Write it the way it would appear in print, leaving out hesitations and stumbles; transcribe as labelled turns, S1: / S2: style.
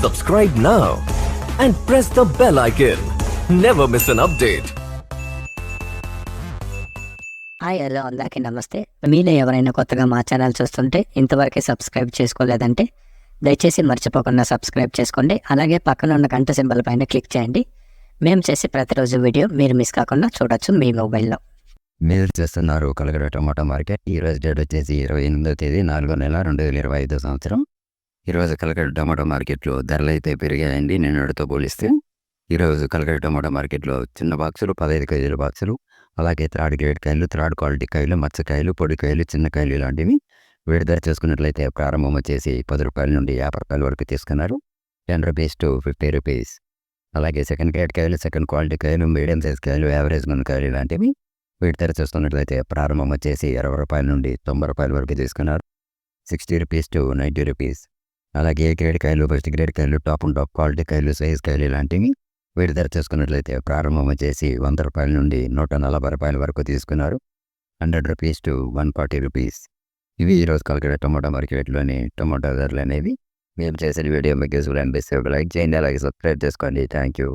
S1: Subscribe now and press the bell icon. Never miss an update.
S2: Hi hello అందరికీ నమస్తే. మీలో ఎవరైనా కొత్తగా మా ఛానల్ చూస్తుంటే ఇంతవరకు సబ్స్క్రైబ్ చేసుకోలేదంటే దయచేసి మర్చిపోకుండా సబ్స్క్రైబ్ చేసుకోండి. అలాగే పక్కన ఉన్న గంట సింబల్ పైన క్లిక్ చేయండి. మేము చేసే ప్రతిరోజు వీడియో మీరు మిస్ కాకుండా చూడొచ్చు మీ మొబైల్లో.
S3: మీరు చేస్తున్నారు కలగడ టమాటా మార్కెట్. ఈరోజు డేట్ వచ్చేసి 28వ తేదీ 4వ నెల 2025 సంవత్సరం. ఈరోజు కలగడ టమాటా మార్కెట్లో ధరలు అయితే పెరిగాయండి నిన్నటితో పోలిస్తే. ఈరోజు కలగడ టమాటా మార్కెట్లో చిన్న బాక్సులు 15 కేజీల బాక్సులు, అలాగే థర్డ్ గ్రేడ్ కాయలు, థర్డ్ క్వాలిటీ కాయలు, మచ్చకాయలు, పొడికాయలు, చిన్న కాయలు ఇలాంటివి విడుదల చేసుకున్నట్లయితే ప్రారంభం వచ్చేసి 10 రూపాయల నుండి 50 రూపాయల వరకు తీసుకున్నారు. 10 రూపీస్ టు 50 రూపీస్. అలాగే సెకండ్ గ్రేడ్ కాయలు, సెకండ్ క్వాలిటీ కాయలు, మీడియం సైజ్ కాయలు, యావరేజ్ మన కాయలు ఇలాంటివి విడుదల చూస్తున్నట్లయితే ప్రారంభం వచ్చేసి 60 రూపాయల నుండి 90 రూపాయల వరకు తీసుకున్నారు. 60 రూపీస్ టు 90 రూపీస్. అలాగే ఏ గ్రేడ్ కాయలు, ఫస్ట్ గ్రేడ్ కాయలు, టాప్ అండ్ టాప్ క్వాలిటీ కాయలు, సైజ్ కాయలు ఇలాంటివి విడుదల చేసుకున్నట్లయితే ప్రారంభం వచ్చేసి 100 రూపాయల నుండి 140 రూపాయల వరకు తీసుకున్నారు. 100 రూపీస్ టు 140 రూపీస్. ఇవి ఈరోజు కలగడ టమాటా మార్కెట్లోని టమాటా ధరలు అనేవి. మేము చేసిన వీడియో మీకు యూస్ఫుల్ అనిపిస్తే ఒక లైక్ చేయండి, అలాగే సబ్స్క్రైబ్ చేసుకోండి. Thank you.